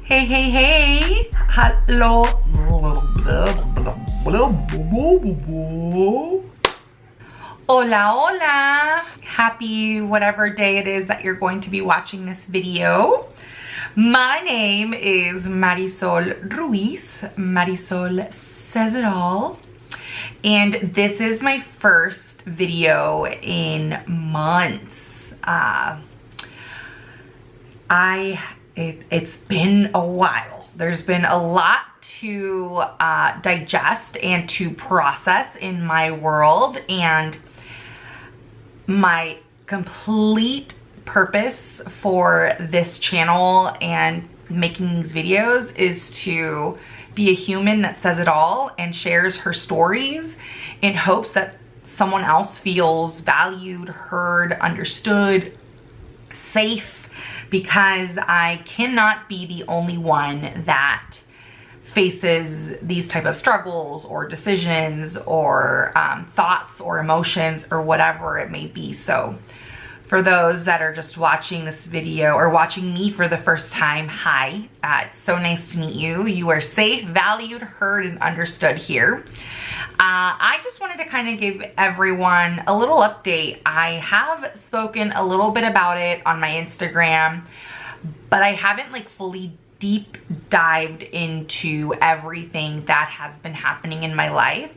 Hey, hey, hey. Hello. Hola, hola. Happy whatever day it is that you're going to be watching this video. My name is Marisol Ruiz. Marisol says it all. And this is my first video in months. It's been a while. There's been a lot to digest and to process in my world, and my complete purpose for this channel and making these videos is to be a human that says it all and shares her stories in hopes that someone else feels valued, heard, understood, safe, because I cannot be the only one that faces these type of struggles or decisions or thoughts or emotions or whatever it may be. So for those that are just watching this video or watching me for the first time, hi, it's so nice to meet you. You are safe, valued, heard, and understood here. I just wanted to kind of give everyone a little update. I have spoken a little bit about it on my Instagram, but I haven't like fully deep dived into everything that has been happening in my life,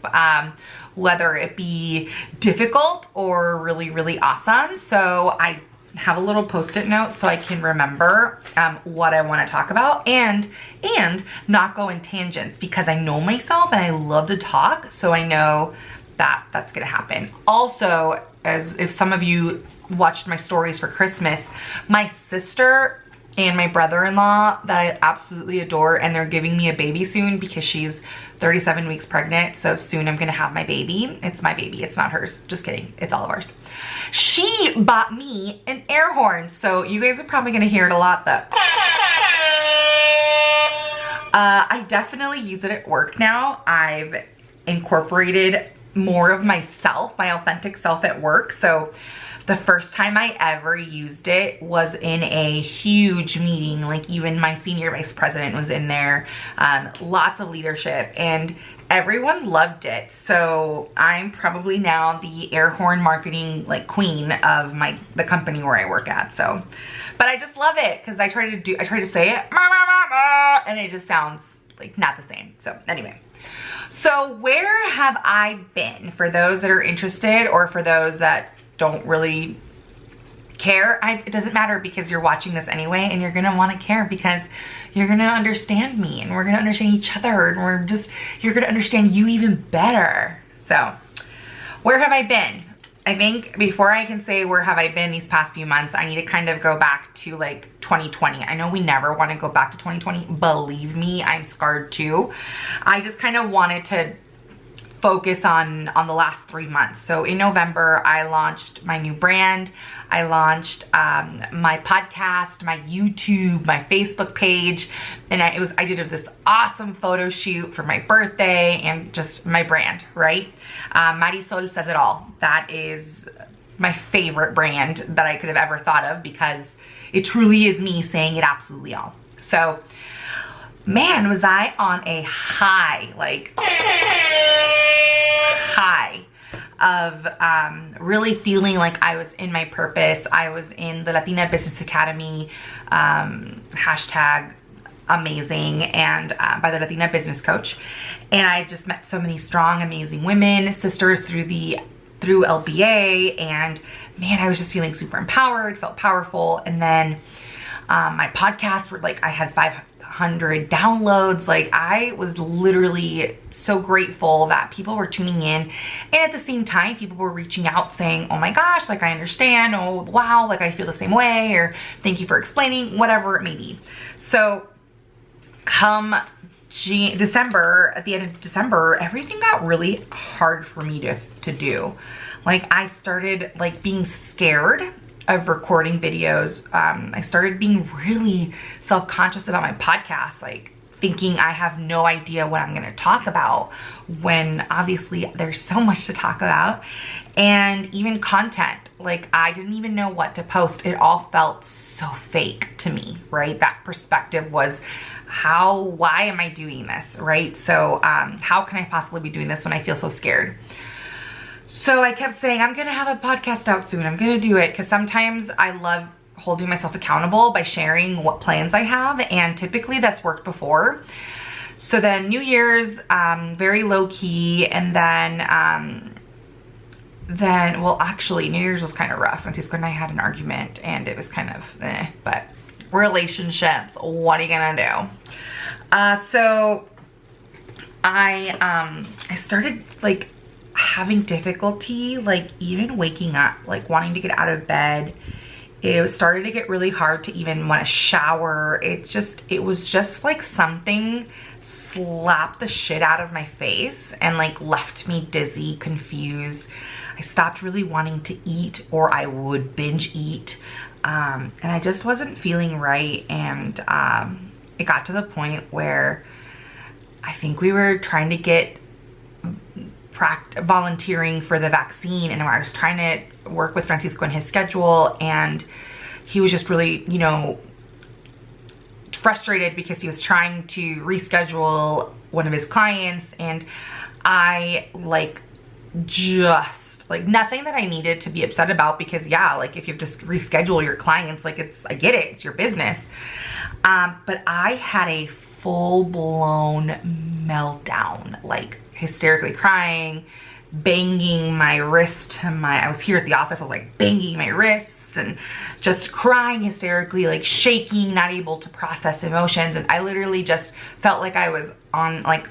whether it be difficult or really, really awesome. So I have a little post-it note so I can remember what I want to talk about and not go in tangents, because I know myself and I love to talk, so I know that that's gonna happen. Also, as if some of you watched my stories for Christmas, my sister and my brother-in-law that I absolutely adore, and they're giving me a baby soon because she's 37 weeks pregnant, so soon I'm gonna have my baby. It's my baby, it's not hers. Just kidding, it's all of ours. She bought me an air horn, so you guys are probably gonna hear it a lot though. I definitely use it at work now. I've incorporated more of myself, my authentic self at work. So the first time I ever used it was in a huge meeting, like even my senior vice president was in there, lots of leadership, and everyone loved it. So I'm probably now the air horn marketing like queen of the company where I work at. So, but I just love it because I try to say it, and it just sounds like not the same. So anyway. So where have I been? For those that are interested, or for those that don't really care, it doesn't matter, because you're watching this anyway and you're gonna want to care because you're gonna understand me and we're gonna understand each other, and you're gonna understand you even better. So where have I been? I think before I can say where have I been these past few months, I need to kind of go back to like 2020. I know we never want to go back to 2020. Believe me, I'm scarred too. I just kind of wanted to focus on the last 3 months. So in November, I launched my new brand. I launched my podcast, my YouTube, my Facebook page, and I did this awesome photo shoot for my birthday and just my brand, right? Marisol says it all. That is my favorite brand that I could have ever thought of, because it truly is me saying it absolutely all. So, man, was I on a high, like high of really feeling like I was in my purpose. I was in the Latina Business Academy, hashtag amazing, and by the Latina Business Coach. And I just met so many strong, amazing women, sisters through LBA, and man, I was just feeling super empowered, felt powerful. And then my podcast were like, I had 500 downloads. Like, I was literally so grateful that people were tuning in, and at the same time people were reaching out saying, oh my gosh, like I understand, oh wow, like I feel the same way, or thank you for explaining, whatever it may be. So come December, at the end of December, everything got really hard for me to do. Like, I started like being scared of recording videos. I started being really self-conscious about my podcast, like thinking I have no idea what I'm gonna talk about, when obviously there's so much to talk about. And even content, like I didn't even know what to post. It all felt so fake to me, right? That perspective was why am I doing this, right? So how can I possibly be doing this when I feel so scared? So I kept saying, I'm gonna have a podcast out soon. I'm gonna do it, because sometimes I love holding myself accountable by sharing what plans I have, and typically that's worked before. So then New Year's, very low key, and then, well, actually, New Year's was kind of rough. Francisco and I had an argument, and it was kind of but relationships, what are you gonna do? So I started like having difficulty, like even waking up, like wanting to get out of bed. It started to get really hard to even want to shower. It was just like something slapped the shit out of my face and like left me dizzy, confused. I stopped really wanting to eat, or I would binge eat. And I just wasn't feeling right. And it got to the point where I think we were trying to get volunteering for the vaccine, and I was trying to work with Francisco in his schedule, and he was just really, you know, frustrated because he was trying to reschedule one of his clients, and I like just like nothing that I needed to be upset about, because yeah, like if you have to reschedule your clients, like I get it, it's your business. But I had a full-blown meltdown, like hysterically crying, banging my wrist to I was here at the office, I was like banging my wrists and just crying hysterically, like shaking, not able to process emotions. And I literally just felt like I was on like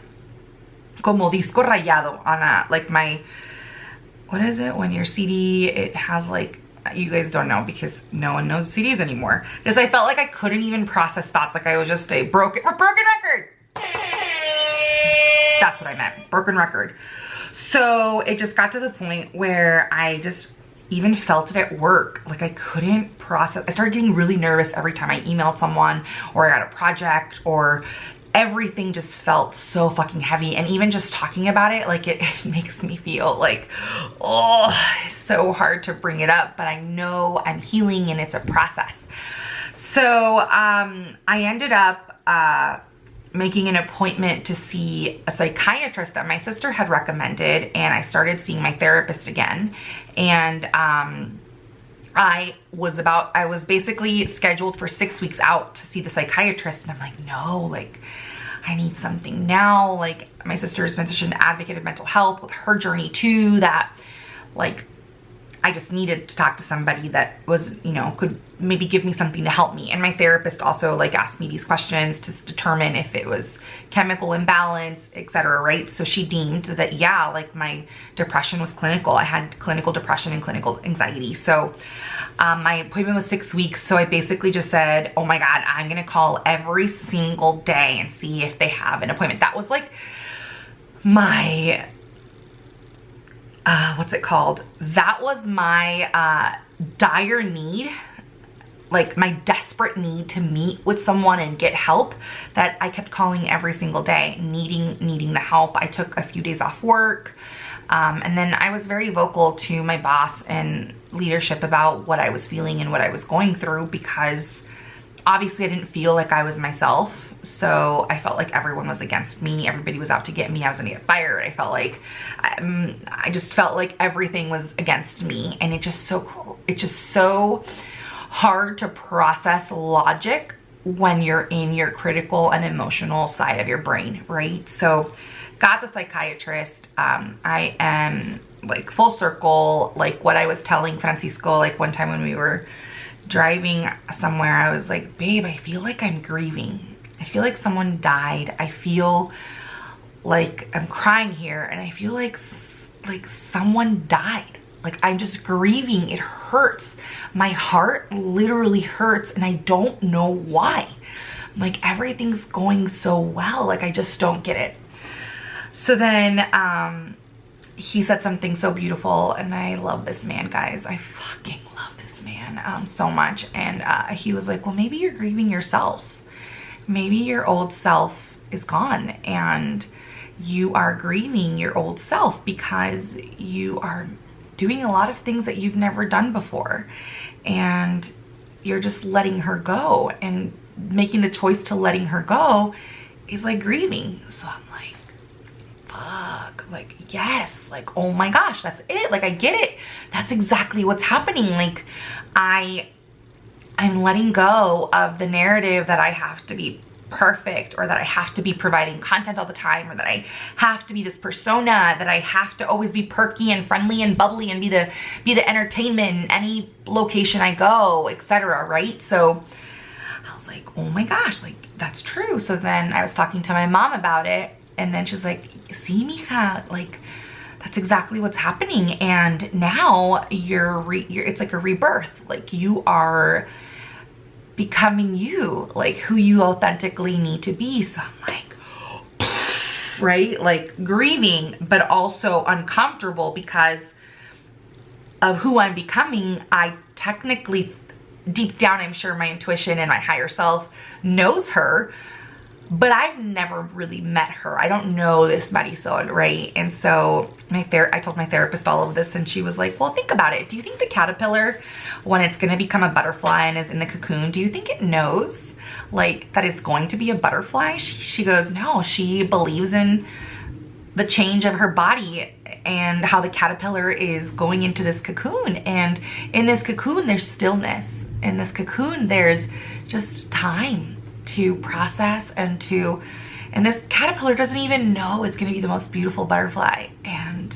como disco rayado on like my, what is it when your CD, it has like, you guys don't know because no one knows CDs anymore. Just I felt like I couldn't even process thoughts, like I was just a broken record. That's what I meant, broken record. So it just got to the point where I just even felt it at work. Like I couldn't process. I started getting really nervous every time I emailed someone or I got a project, or everything just felt so fucking heavy. And even just talking about it, like it makes me feel like, oh, it's so hard to bring it up, but I know I'm healing and it's a process. So I ended up making an appointment to see a psychiatrist that my sister had recommended, and I started seeing my therapist again. And I was basically scheduled for 6 weeks out to see the psychiatrist, and I'm like, no, like I need something now. Like my sister has been such an advocate of mental health with her journey too, that like I just needed to talk to somebody that was, you know, could maybe give me something to help me. And my therapist also like asked me these questions to determine if it was chemical imbalance, etc. Right? So she deemed that, yeah, like my depression was clinical. I had clinical depression and clinical anxiety. So my appointment was 6 weeks. So I basically just said, oh my God, I'm going to call every single day and see if they have an appointment. That was like my, what's it called? That was my dire need, like my desperate need to meet with someone and get help, that I kept calling every single day, needing the help. I took a few days off work. And then I was very vocal to my boss and leadership about what I was feeling and what I was going through, because obviously I didn't feel like I was myself. So I felt like everyone was against me. Everybody was out to get me. I was gonna get fired. I felt like, I just felt like everything was against me. And it's just so hard to process logic when you're in your critical and emotional side of your brain, right? So got the psychiatrist. I am like full circle, like what I was telling Francisco, like one time when we were driving somewhere, I was like, babe, I feel like I'm grieving. I feel like someone died. I feel like I'm crying here, and I feel like someone died. Like I'm just grieving. It hurts. My heart literally hurts, and I don't know why. Like everything's going so well. Like I just don't get it. So then he said something so beautiful, and I love this man, guys. I fucking love this man so much. And he was like, well, maybe you're grieving yourself. Maybe your old self is gone, and you are grieving your old self because you are doing a lot of things that you've never done before, and you're just letting her go. And making the choice to letting her go is like grieving. So I'm like, fuck, like, yes, like, oh my gosh, that's it. Like, I get it. That's exactly what's happening. Like, I'm letting go of the narrative that I have to be perfect, or that I have to be providing content all the time, or that I have to be this persona, that I have to always be perky and friendly and bubbly and be the entertainment in any location I go, etc. Right? So I was like, oh my gosh, like, that's true. So then I was talking to my mom about it, and then she's like, see, mija, like, that's exactly what's happening. And now you're it's like a rebirth. Like, you are becoming you, like who you authentically need to be. So I'm like, right? Like, grieving, but also uncomfortable because of who I'm becoming. I technically, deep down, I'm sure my intuition and my higher self knows her, but I've never really met her. I don't know this Marisol, right? And so I told my therapist all of this, and she was like, well, think about it. Do you think the caterpillar, when it's gonna become a butterfly and is in the cocoon, do you think it knows like that it's going to be a butterfly? She goes, no, she believes in the change of her body and how the caterpillar is going into this cocoon. And in this cocoon, there's stillness. In this cocoon, there's just time to process and this caterpillar doesn't even know it's gonna be the most beautiful butterfly. And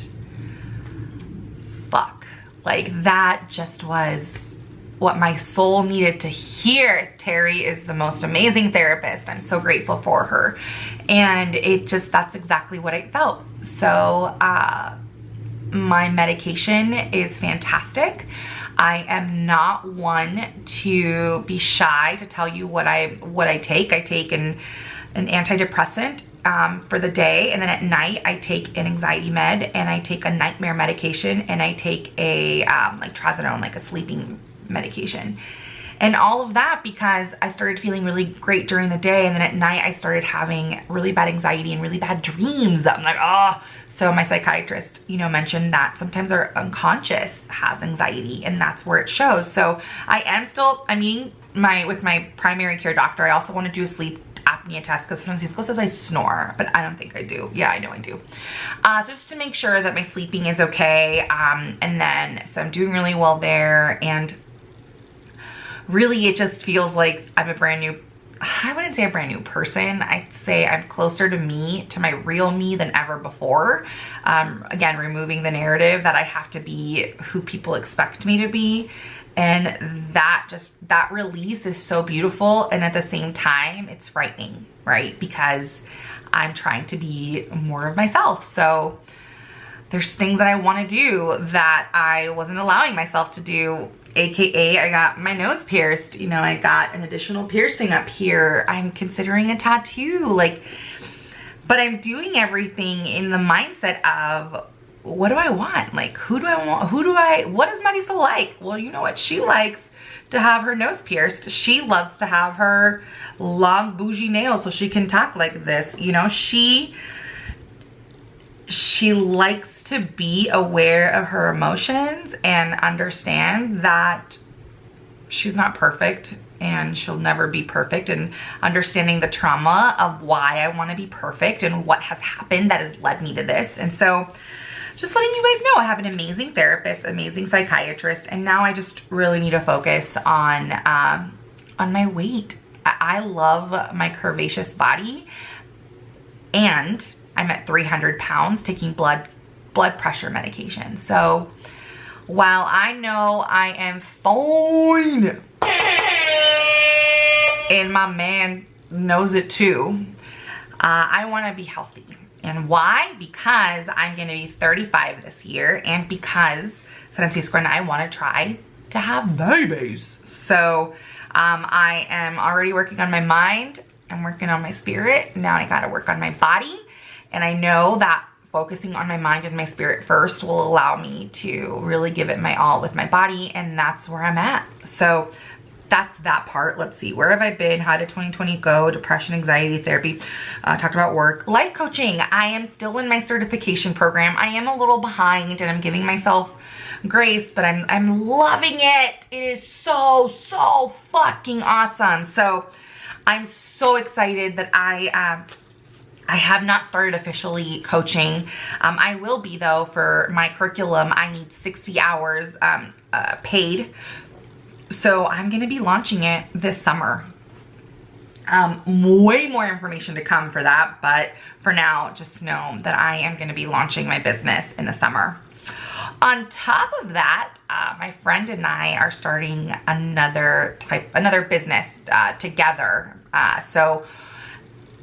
fuck, like, that just was what my soul needed to hear. Terry is the most amazing therapist. I'm so grateful for her. And that's exactly what I felt. So my medication is fantastic. I am not one to be shy to tell you what I take. I take an antidepressant for the day, and then at night I take an anxiety med, and I take a nightmare medication, and I take a like trazodone, like a sleeping medication. And all of that because I started feeling really great during the day, and then at night I started having really bad anxiety and really bad dreams. I'm like, oh. So my psychiatrist, mentioned that sometimes our unconscious has anxiety, and that's where it shows. So I am still, with my primary care doctor. I also want to do a sleep apnea test because Francisco says I snore, but I don't think I do. Yeah, I know I do. So just to make sure that my sleeping is okay. So I'm doing really well there. And really, it just feels like I'm I wouldn't say a brand new person. I'd say I'm closer to my real me than ever before. Again, removing the narrative that I have to be who people expect me to be. And that release is so beautiful. And at the same time, it's frightening, right? Because I'm trying to be more of myself. So there's things that I want to do that I wasn't allowing myself to do. AKA, I got my nose pierced. I got an additional piercing up here. I'm considering a tattoo. But I'm doing everything in the mindset of, what do I want? Like, who do I want? What does Marisol like? Well, you know what? She likes to have her nose pierced. She loves to have her long bougie nails so she can talk like this. She likes to be aware of her emotions and understand that she's not perfect and she'll never be perfect, and understanding the trauma of why I want to be perfect and what has happened that has led me to this. And so just letting you guys know, I have an amazing therapist, amazing psychiatrist, and now I just really need to focus on my weight. I love my curvaceous body, and I'm at 300 pounds taking blood pressure medication. So while I know I am fine, and my man knows it too, I want to be healthy. And why? Because I'm going to be 35 this year, and because Francisco and I want to try to have babies. So I am already working on my mind. I'm working on my spirit. Now I got to work on my body. And I know that focusing on my mind and my spirit first will allow me to really give it my all with my body, and that's where I'm at. So that's that part. Let's see, where have I been? How did 2020 go? Depression, anxiety, therapy, talked about work. Life coaching, I am still in my certification program. I am a little behind, and I'm giving myself grace, but I'm loving it. It is so fucking awesome. So I'm so excited that I have not started officially coaching. I will be though. For my curriculum, I need 60 hours paid. So I'm gonna be launching it this summer. Way more information to come for that, but for now, just know that I am gonna be launching my business in the summer. On top of that, my friend and I are starting another business together. So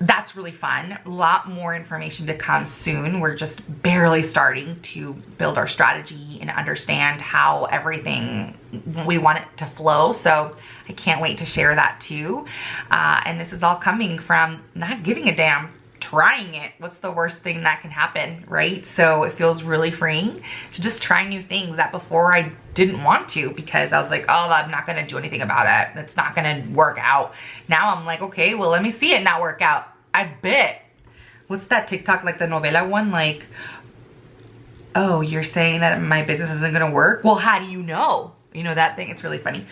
that's really fun. A lot more information to come soon. We're just barely starting to build our strategy and understand how everything we want it to flow. So I can't wait to share that too. And this is all coming from not giving a damn, trying it. What's the worst thing that can happen, right? So it feels really freeing to just try new things that before I didn't want to, because I was like, oh, I'm not gonna do anything about it. It's not gonna work out. Now I'm like, okay, well, let me see it not work out. I bet. What's that TikTok, like the novela one? Like, oh, you're saying that my business isn't gonna work? Well, how do you know? You know that thing? It's really funny.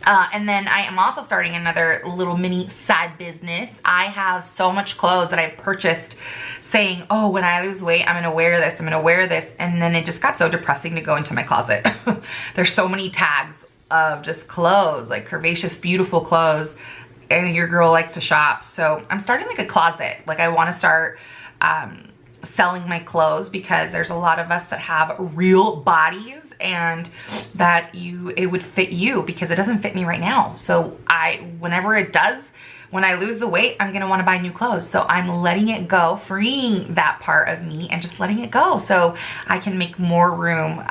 And then I am also starting another little mini side business. I have so much clothes that I've purchased saying, oh, when I lose weight, I'm gonna wear this, I'm gonna wear this. And then it just got so depressing to go into my closet. There's so many tags of just clothes, like curvaceous, beautiful clothes. And your girl likes to shop. So I'm starting like a closet. Like I wanna start selling my clothes, because there's a lot of us that have real bodies and that it would fit you, because it doesn't fit me right now. So whenever it does, when I lose the weight, I'm gonna wanna buy new clothes. So I'm letting it go, freeing that part of me and just letting it go so I can make more room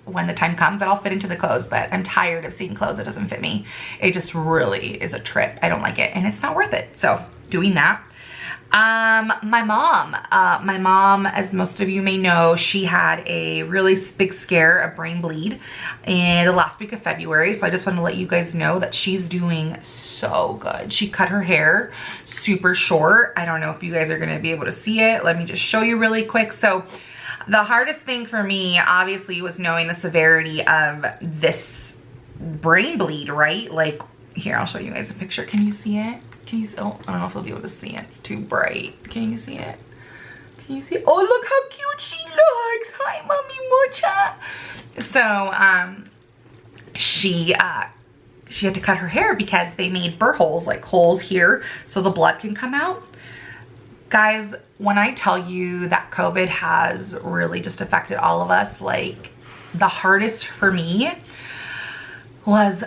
when the time comes that I'll fit into the clothes. But I'm tired of seeing clothes that doesn't fit me. It just really is a trip. I don't like it and it's not worth it. So doing that. My mom, as most of you may know, she had a really big scare, a brain bleed, in the last week of February. So I just want to let you guys know that she's doing so good. She cut her hair super short. I don't know if you guys are going to be able to see it. Let me just show you really quick. So the hardest thing for me, obviously, was knowing the severity of this brain bleed, right? Like, here, I'll show you guys a picture. Can you see it? Can you see? Oh, I don't know if you'll be able to see it. It's too bright. Can you see it? Can you see it? Oh, look how cute she looks. Hi, mommy mucha. So, she had to cut her hair because they made burr holes, like holes here, so the blood can come out. Guys, when I tell you that COVID has really just affected all of us, like the hardest for me was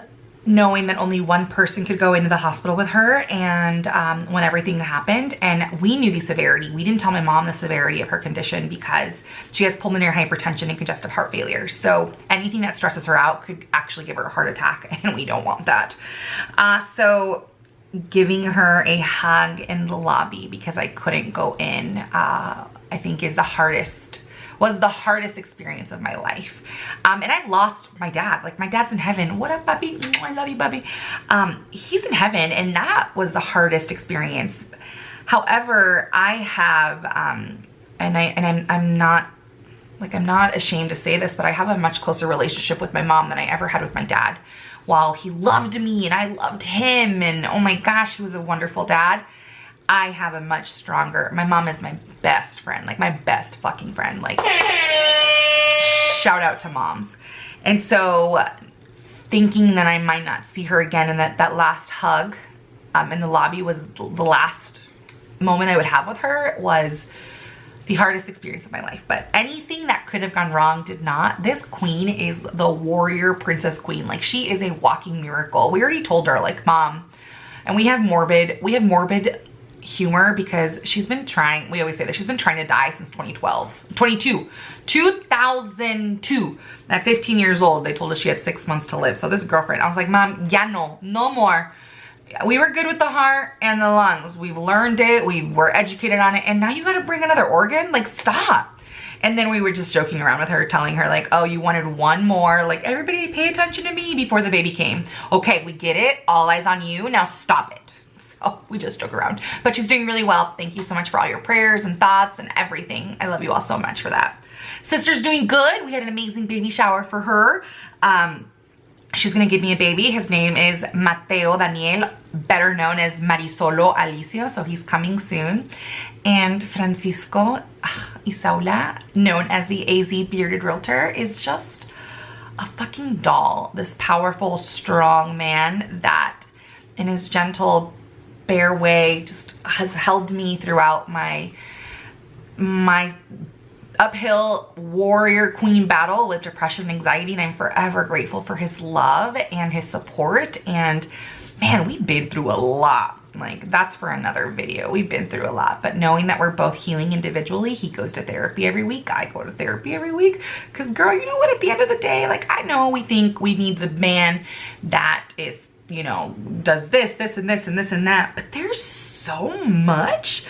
knowing that only one person could go into the hospital with her, and when everything happened, and we knew the severity. We didn't tell my mom the severity of her condition because she has pulmonary hypertension and congestive heart failure. So anything that stresses her out could actually give her a heart attack, and we don't want that. So giving her a hug in the lobby because I couldn't go in, I think was the hardest experience of my life. And I've lost my dad. Like, my dad's in heaven. What up, puppy? I love you, puppy. He's in heaven, and that was the hardest experience. However, I have, I'm not ashamed to say this, but I have a much closer relationship with my mom than I ever had with my dad. While he loved me and I loved him, and oh my gosh, he was a wonderful dad, I have a much stronger, my mom is my best friend, like my best fucking friend, like shout out to moms. And so thinking that I might not see her again, and that last hug in the lobby was the last moment I would have with her, was the hardest experience of my life. But anything that could have gone wrong did not. This queen is the warrior princess queen. Like, she is a walking miracle. We already told her, like, Mom, and we have morbid humor because she's been trying, we always say that she's been trying to die since 2002. At 15 years old, they told us she had 6 months to live. So this girlfriend, I was like, Mom, ya no more. We were good with the heart and the lungs. We've learned it. We were educated on it. And now you got to bring another organ? Like, stop. And then we were just joking around with her, telling her, like, oh, you wanted one more. Like, everybody pay attention to me before the baby came. Okay, we get it. All eyes on you. Now stop it. So we just joke around. But she's doing really well. Thank you so much for all your prayers and thoughts and everything. I love you all so much for that. Sister's doing good. We had an amazing baby shower for her. She's gonna give me a baby. His name is Mateo Daniel, better known as Marisol Alicio, so he's coming soon. And Francisco Isaula, known as the AZ Bearded Realtor, is just a fucking doll. This powerful, strong man that in his gentle, bare way just has held me throughout my uphill warrior queen battle with depression and anxiety, and I'm forever grateful for his love and his support. And man, we've been through a lot. Like, that's for another video. We've been through a lot, but knowing that we're both healing individually, he goes to therapy every week, I go to therapy every week, because girl, you know what, at the end of the day, like, I know we think we need the man that is, you know, does this and this and this and that, but there's so much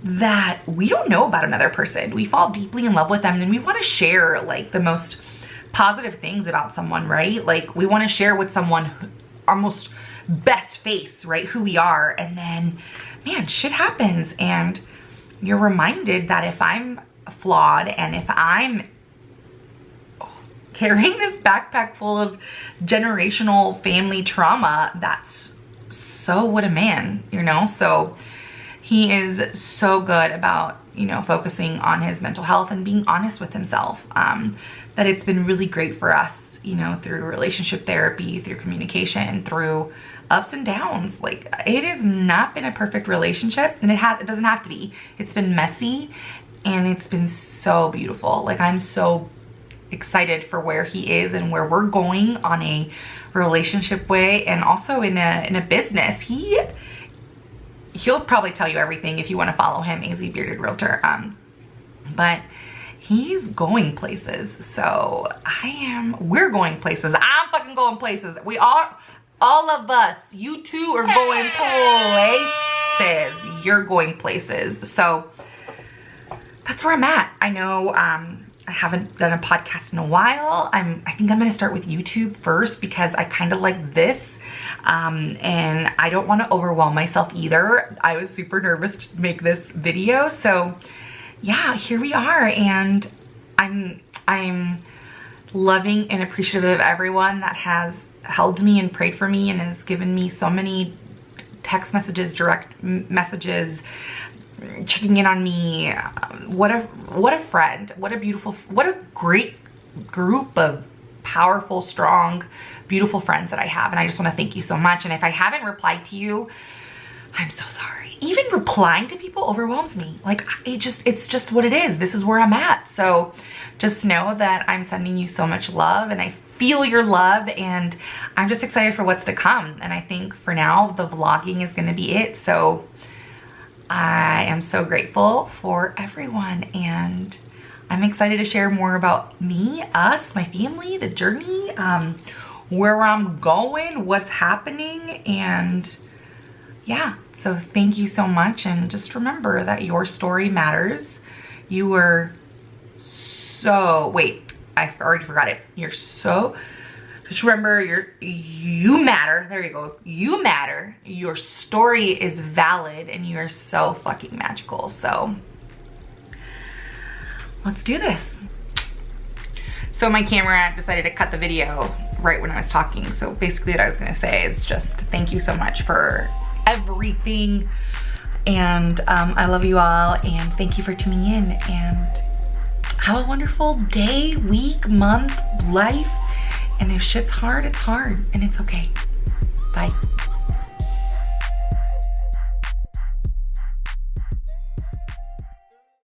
that we don't know about another person. We fall deeply in love with them, and we want to share like the most positive things about someone, right? Like, we want to share with someone our most best face, right? Who we are. And then, man, shit happens, and you're reminded that if I'm flawed and if I'm carrying this backpack full of generational family trauma, that's so would a man, you know? So he is so good about, you know, focusing on his mental health and being honest with himself. That it's been really great for us, you know, through relationship therapy, through communication, through ups and downs. Like, it has not been a perfect relationship, and it doesn't have to be. It's been messy, and it's been so beautiful. Like, I'm so excited for where he is and where we're going on a relationship way, and also in a business. He'll probably tell you everything if you want to follow him, AZ Bearded Realtor. But he's going places. So we're going places. I'm fucking going places. We are, all of us, you two are going places. You're going places. So that's where I'm at. I know I haven't done a podcast in a while. I think I'm gonna start with YouTube first, because I kind of like this. And I don't want to overwhelm myself either. I was super nervous to make this video. So yeah, here we are. And I'm loving and appreciative of everyone that has held me and prayed for me and has given me so many text messages, direct messages, checking in on me. What a friend, what a great group of powerful, strong, beautiful friends that I have. And I just want to thank you so much. And if I haven't replied to you, I'm so sorry. Even replying to people overwhelms me. Like, it's just what it is. This is where I'm at. So just know that I'm sending you so much love, and I feel your love, and I'm just excited for what's to come. And I think for now, the vlogging is going to be it. So I am so grateful for everyone, and I'm excited to share more about me, us, my family, the journey, where I'm going, what's happening, and yeah. So thank you so much, and just remember that your story matters. You were so, wait, I already forgot it. Just remember, you matter. There you go. You matter. Your story is valid, and you are so fucking magical. So let's do this. So my camera decided to cut the video right when I was talking. So basically what I was gonna say is just thank you so much for everything. And I love you all, and thank you for tuning in, and have a wonderful day, week, month, life. And if shit's hard, it's hard, and it's okay.